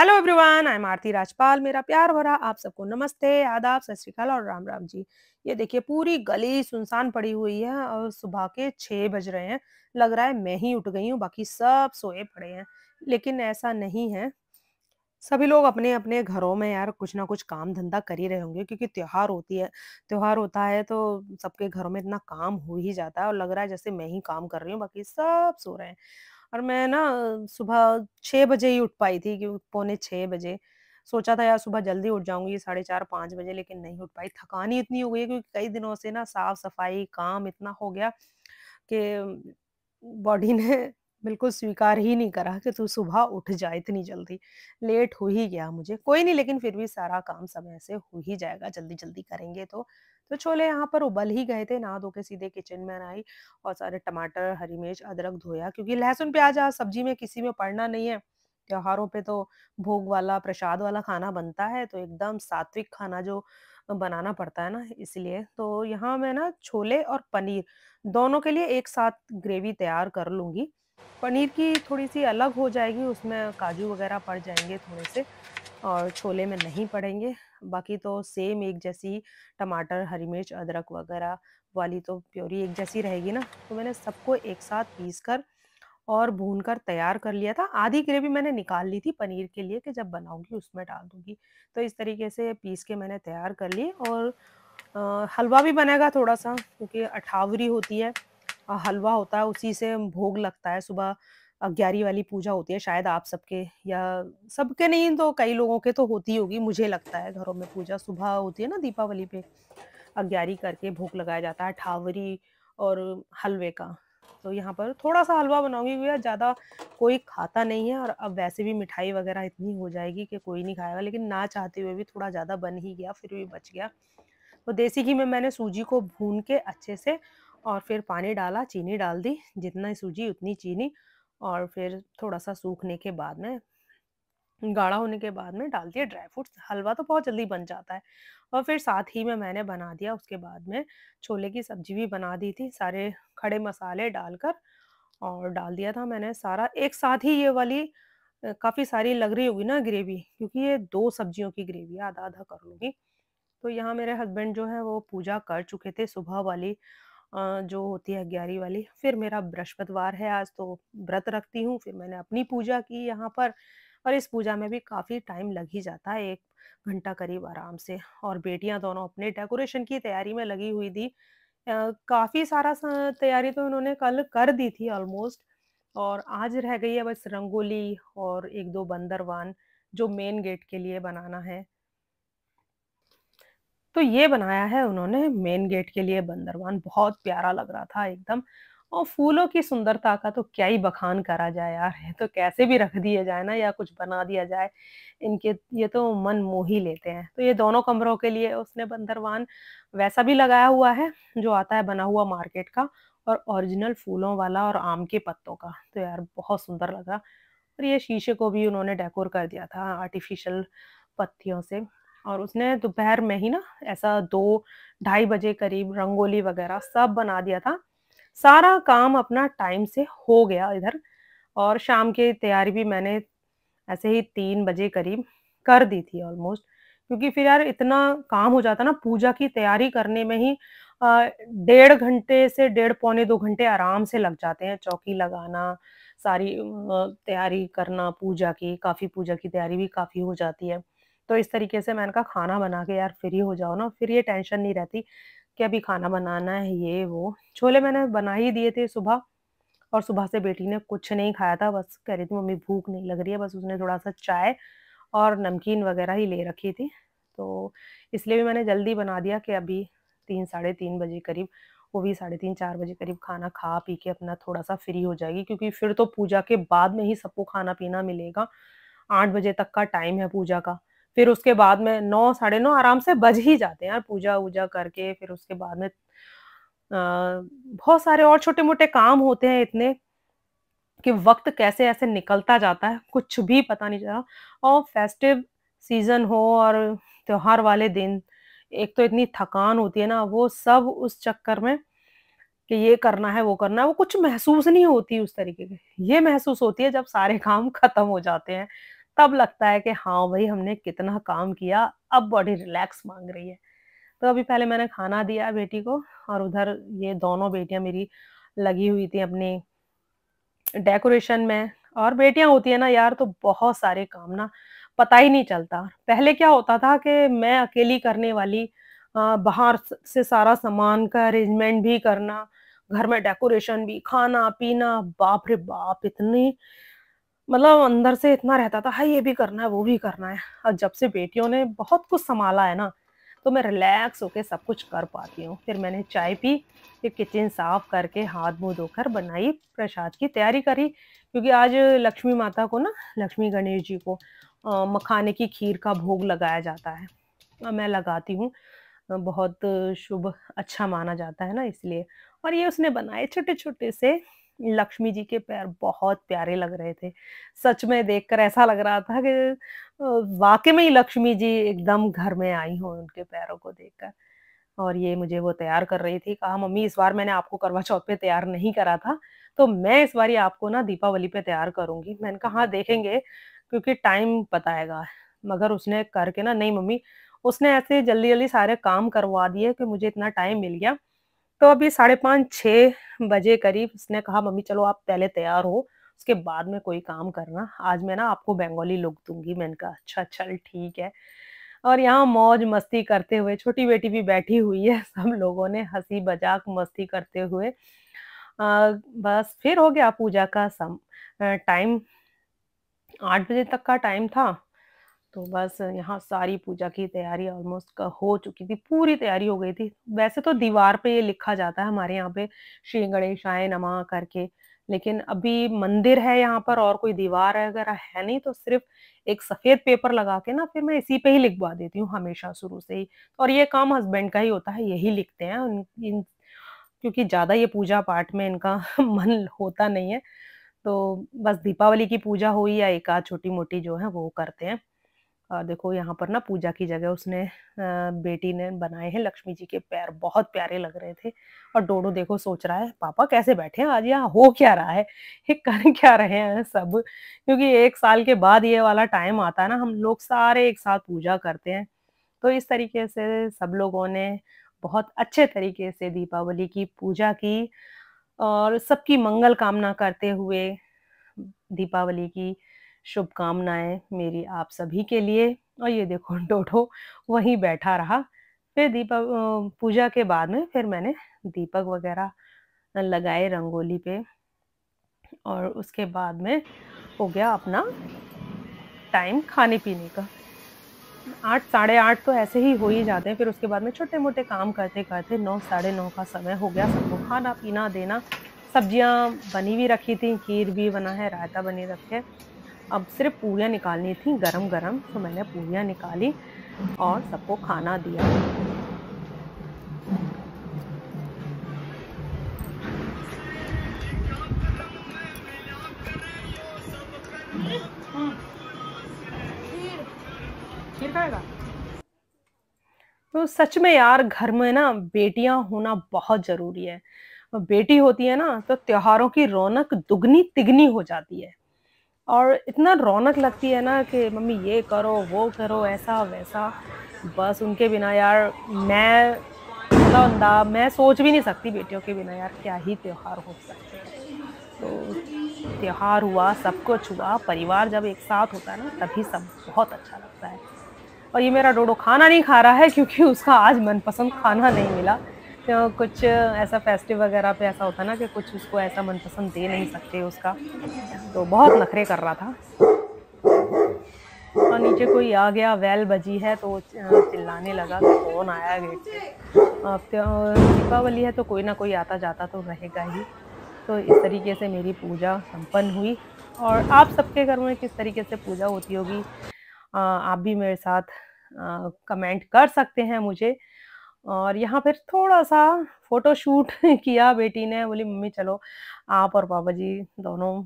Hello everyone, I am आरती राजपाल। मेरा प्यार भरा आप सबको नमस्ते, आदाब, सत श्री अकाल और राम राम जी। ये देखिए पूरी गली सुनसान पड़ी हुई है और सुबह के 6 बज रहे हैं। लग रहा है मैं ही उठ गई हूँ, बाकी सब सोए पड़े हैं। लेकिन ऐसा नहीं है। सभी लोग अपने-अपने घरों में यार कुछ ना कुछ काम धंधा कर ही रहे होंगे, क्योंकि त्योहार होता है तो सबके घरों में इतना काम हो ही जाता है और लग रहा है जैसे मैं ही काम कर रही हूँ, बाकी सब सो रहे हैं। और मैं ना सुबह 6 बजे ही उठ पाई थी, कि पौने 6 बजे। सोचा था यार सुबह जल्दी उठ जाऊँगी, साढ़े 4-5 बजे, लेकिन नहीं उठ पाई। थकान ही इतनी हो गई है, क्योंकि कई दिनों से ना साफ-सफाई काम इतना हो गया कि बॉडी ने बिल्कुल स्वीकार ही नहीं करा कि तू सुबह उठ जा इतनी जल्दी। लेट हो ही गया मुझे। कोई नहीं, लेकिन फिर भी सारा काम समय से हो ही जाएगा, जल्दी-जल्दी करेंगे तो। तो छोले यहाँ पर उबल ही गए थे, नहा धो के सीधे किचन में आई और सारे टमाटर, हरी मिर्च, अदरक धोया, क्योंकि लहसुन, प्याज़ आज सब्ज़ी में किसी में पड़ना नहीं है। त्योहारों पे तो भोग वाला, प्रसाद वाला खाना बनता है, तो एकदम सात्विक खाना जो बनाना पड़ता है ना, इसलिए। तो यहाँ मैं ना छोले और पनीर दोनों के लिए एक साथ ग्रेवी तैयार कर लूँगी। पनीर की थोड़ी-सी अलग हो जाएगी, उसमें काजू वगैरह पड़ जाएँगे थोड़े से और छोले में नहीं पड़ेंगे। बाकी तो सेम एक जैसी टमाटर, हरी मिर्च, अदरक वगैरह वाली तो प्योरी एक जैसी रहेगी ना। तो मैंने सबको एक साथ पीस कर और भून कर तैयार कर लिया था। आधी ग्रेवी मैंने निकाल ली थी पनीर के लिए, कि जब बनाऊँगी उसमें डाल दूँगी। तो इस तरीके से पीस के मैंने तैयार कर ली और हलवा भी बनेगा थोड़ा-सा, क्योंकि अठावरी होती है। हलवा होता है, उसी से भोग लगता है। सुबह 11 वाली पूजा होती है, शायद आप सबके या सबके नहीं तो कई लोगों के तो होती होगी, मुझे लगता है घरों में पूजा सुबह होती है ना दीपावली पे। 11 करके भोग लगाया जाता है अठावरी और हलवे का। तो यहाँ पर थोड़ा-सा हलवा बनाऊँगी, भैया ज़्यादा कोई खाता नहीं है और अब वैसे भी मिठाई वगैरह इतनी हो जाएगी कि कोई नहीं खाएगा, लेकिन ना चाहते हुए भी थोड़ा ज़्यादा बन ही गया, फिर भी बच गया। तो देसी घी में मैंने सूजी को भून के अच्छे से और फिर पानी डाला, चीनी डाल दी, जितना सूजी उतनी चीनी, और फिर थोड़ा-सा सूखने के बाद में, गाढ़ा होने के बाद में डाल दिया ड्राई फ्रूट्स। हलवा तो बहुत जल्दी बन जाता है और फिर साथ ही में मैंने बना दिया उसके बाद में छोले की सब्जी भी बना दी थी, सारे खड़े मसाले डालकर, और डाल दिया था मैंने सारा एक साथ ही। ये वाली काफ़ी सारी लग रही होगी ना ग्रेवी, क्योंकि ये 2 सब्जियों की ग्रेवी है, आधा-आधा कर लूँगी। तो यहाँ मेरे हस्बैंड जो हैं वो पूजा कर चुके थे सुबह वाली, जो होती है 11 वाली। फिर मेरा बृहस्पतिवार है आज, तो व्रत रखती हूँ, फिर मैंने अपनी पूजा की यहाँ पर। और इस पूजा में भी काफ़ी टाइम लग ही जाता है, 1 घंटा करीब आराम से। और बेटियाँ दोनों अपने डेकोरेशन की तैयारी में लगी हुई थी। काफ़ी सारा तैयारी तो उन्होंने कल कर दी थी ऑलमोस्ट, और आज रह गई है बस रंगोली और 1-2 बंदरवान, जो मेन गेट के लिए बनाना है। तो ये बनाया है उन्होंने मेन गेट के लिए बंदरवान, बहुत प्यारा लग रहा था एकदम। और फूलों की सुंदरता का तो क्या ही बखान करा जाए यार, ये तो कैसे भी रख दिए जाए ना या कुछ बना दिया जाए, इनके ये तो मन मोह ही लेते हैं। तो ये दोनों कमरों के लिए उसने बंदरवान वैसा भी लगाया हुआ है, जो आता है बना हुआ मार्केट का, और ओरिजिनल फूलों वाला और आम के पत्तों का। तो यार बहुत सुंदर लगा। और ये शीशे को भी उन्होंने डेकोर कर दिया था आर्टिफिशियल पत्तियों से। और उसने दोपहर में ही ना ऐसा 2 ढाई बजे करीब रंगोली वगैरह सब बना दिया था। सारा काम अपना टाइम से हो गया इधर, और शाम की तैयारी भी मैंने ऐसे ही 3 बजे करीब कर दी थी ऑलमोस्ट, क्योंकि फिर यार इतना काम हो जाता है ना पूजा की तैयारी करने में ही। डेढ़ घंटे से डेढ़ पौने 2 घंटे आराम से लग जाते हैं, चौकी लगाना, सारी तैयारी करना पूजा की, काफ़ी पूजा की तैयारी भी काफ़ी हो जाती है। तो इस तरीके से मैंने कहा खाना बना के यार फ्री हो जाओ ना, फिर ये टेंशन नहीं रहती कि अभी खाना बनाना है ये वो। छोले मैंने बना ही दिए थे सुबह, और सुबह से बेटी ने कुछ नहीं खाया था, बस कह रही थी मम्मी भूख नहीं लग रही है, बस उसने थोड़ा-सा चाय और नमकीन वगैरह ही ले रखी थी। तो इसलिए भी मैंने जल्दी बना दिया कि अभी 3 साढ़े 3 बजे करीब, वो भी साढ़े 3 4 बजे करीब खाना खा पी के अपना थोड़ा-सा फ्री हो जाएगी, क्योंकि फिर तो पूजा के बाद में ही सबको खाना-पीना मिलेगा। 8 बजे तक का टाइम है पूजा का। फिर उसके बाद में 9 साढ़े 9 आराम से बज ही जाते हैं यार पूजा-वूजा करके, फिर उसके बाद में बहुत सारे और छोटे-मोटे काम होते हैं इतने, कि वक़्त कैसे ऐसे निकलता जाता है, कुछ भी पता नहीं चला। और फेस्टिव सीज़न हो और त्योहार वाले दिन, एक तो इतनी थकान होती है ना, वो सब उस चक्कर में कि ये करना है, वो करना है, वो कुछ महसूस नहीं होती उस तरीके की। ये महसूस होती है जब सारे काम खत्म हो जाते हैं, तब लगता है कि हाँ भाई हमने कितना काम किया, अब बॉडी रिलैक्स मांग रही है। तो अभी पहले मैंने खाना दिया बेटी को और उधर ये दोनों बेटियां मेरी लगी हुई थी अपनी डेकोरेशन में। और बेटियां होती है ना यार तो बहुत सारे काम ना पता ही नहीं चलता। पहले क्या होता था कि मैं अकेली करने वाली, बाहर से सारा सामान का अरेंजमेंट भी करना, घर में डेकोरेशन भी, खाना पीना, बाप रे बाप इतनी, मतलब अंदर से इतना रहता था, हाँ ये भी करना है वो भी करना है। और जब से बेटियों ने बहुत कुछ संभाला है ना, तो मैं रिलैक्स होके सब कुछ कर पाती हूँ। फिर मैंने चाय पी, फिर किचन साफ करके हाथ मुंह धोकर बनाई, प्रसाद की तैयारी करी, क्योंकि आज लक्ष्मी माता को ना, लक्ष्मी गणेश जी को मखाने की खीर का भोग लगाया जाता है। मैं लगाती हूँ। बहुत शुभ अच्छा माना जाता है ना इसलिए। और ये उसने बनाए छोटे-छोटे से लक्ष्मी जी के पैर बहुत प्यारे लग रहे थे। सच में देखकर ऐसा लग रहा था कि वाक़ई में ही लक्ष्मी जी एकदम घर में आई हों उनके पैरों को देखकर। और ये मुझे वो तैयार कर रही थी, कहा मम्मी इस बार मैंने आपको करवा चौथ पे तैयार नहीं करा था, तो मैं इस बारी आपको ना दीपावली पे तैयार करूँगी। मैंने कहा हाँ देखेंगे, क्योंकि टाइम बताएगा। मगर उसने करके ना, नहीं मम्मी, उसने ऐसे जल्दी-जल्दी सारे काम करवा दिए कि मुझे इतना टाइम मिल गया। तो अभी 5:30 6 बजे करीब उसने कहा मम्मी चलो आप पहले तैयार हो, उसके बाद में कोई काम करना। आज मैं ना आपको बंगाली लुक दूँगी। मैंने कहा अच्छा चल ठीक है। और यहाँ मौज-मस्ती करते हुए छोटी बेटी भी बैठी हुई है, सब लोगों ने हँसी-मज़ाक मस्ती करते हुए बस फिर हो गया पूजा का टाइम। 8 बजे तक का टाइम था। तो बस यहाँ सारी पूजा की तैयारी ऑलमोस्ट हो चुकी थी, पूरी तैयारी हो गई थी। वैसे तो दीवार पे ये लिखा जाता है हमारे यहाँ पे श्री गणेशाय नमः करके, लेकिन अभी मंदिर है यहाँ पर और कोई दीवार वगैरह है नहीं, तो सिर्फ़ एक सफ़ेद पेपर लगा के ना फिर मैं इसी पे ही लिखवा देती हूँ हमेशा शुरू से ही। और ये काम हस्बैंड का ही होता है, यही लिखते हैं उन इन क्योंकि ज़्यादा ये पूजा-पाठ में इनका मन होता नहीं है, तो बस दीपावली की पूजा हुई या एक आध छोटी-मोटी जो है वो करते हैं। देखो यहाँ पर ना पूजा की जगह उसने बेटी ने बनाए हैं लक्ष्मी जी के पैर, बहुत प्यारे लग रहे थे। और डोडो देखो सोच रहा है पापा कैसे बैठे हैं आज, यहाँ हो क्या रहा है? ये कर क्या रहे हैं सब? क्योंकि 1 साल के बाद ये वाला टाइम आता है ना, हम लोग सारे एक साथ पूजा करते हैं। तो इस तरीके से सब लोगों ने बहुत अच्छे तरीके से दीपावली की पूजा की और सबकी मंगल कामना करते हुए दीपावली की शुभकामनाएँ मेरी आप सभी के लिए। और ये देखो डोडो वहीं बैठा रहा। फिर पूजा के बाद में फिर मैंने दीपक वगैरह लगाए रंगोली पे और उसके बाद में हो गया अपना टाइम खाने-पीने का। 8 साढ़े 8 तो ऐसे ही हो ही जाते हैं, फिर उसके बाद में छोटे-मोटे काम करते-करते 9 साढ़े 9 का समय हो गया, सबको खाना-पीना देना। सब्जियाँ बनी भी रखी थी, खीर भी बना है, रायता बनी रखे। अब सिर्फ़ पूरियाँ निकालनी थी गरम-गरम, तो मैंने पूरियाँ निकाली और सबको खाना दिया। हुँ, खीर खाएगा? तो सच में यार घर में ना बेटियाँ होना बहुत ज़रूरी है। बेटी होती है ना तो त्योहारों की रौनक दुगनी-तिगनी हो जाती है। और इतना रौनक लगती है ना कि मम्मी ये करो, वो करो, ऐसा-वैसा। बस उनके बिना यार मैं मतलब मैं सोच भी नहीं सकती बेटियों के बिना यार क्या ही त्योहार हो सकते हैं। तो त्योहार हुआ, सब कुछ हुआ, परिवार जब एक साथ होता है ना तभी सब बहुत अच्छा लगता है। और ये मेरा डोडो खाना नहीं खा रहा है क्योंकि उसका आज मनपसंद खाना नहीं मिला। तो कुछ ऐसा फेस्टिव वगैरह पे ऐसा होता है ना कि कुछ उसको ऐसा मनपसंद दे नहीं सकते उसका, तो बहुत नखरे कर रहा था। और नीचे कोई आ गया, बेल बजी है तो चिल्लाने लगा कि कौन आया है गेट पे। दीपावली है तो कोई ना कोई आता-जाता तो रहेगा ही। तो इस तरीके से मेरी पूजा संपन्न हुई। और आप सबके घर में किस तरीके से पूजा होती होगी, आप भी मेरे साथ कमेंट कर सकते हैं मुझे। और यहाँ फिर थोड़ा-सा फ़ोटोशूट किया बेटी ने, बोली मम्मी चलो आप और पापा जी दोनों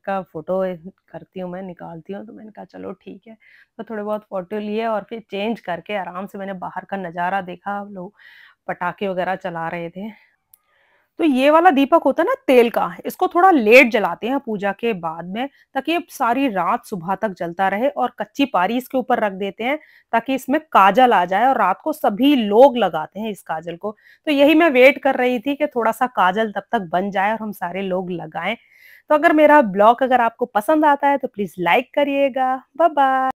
का फ़ोटो करती हूँ मैं, निकालती हूँ। तो मैंने कहा चलो ठीक है। तो थोड़े बहुत फ़ोटो लिए और फिर चेंज करके आराम से मैंने बाहर का नज़ारा देखा, लोग पटाखे वग़ैरह चला रहे थे। तो ये वाला दीपक होता है ना तेल का, इसको थोड़ा लेट जलाते हैं पूजा के बाद में, ताकि ये सारी रात सुबह तक जलता रहे, और कच्ची पारी इसके ऊपर रख देते हैं ताकि इसमें काजल आ जाए, और रात को सभी लोग लगाते हैं इस काजल को। तो यही मैं वेट कर रही थी कि थोड़ा-सा काजल तब तक बन जाए और हम सारे लोग लगाएँ। तो अगर मेरा ब्लॉग अगर आपको पसंद आता है तो प्लीज़ लाइक करिएगा। Bye bye.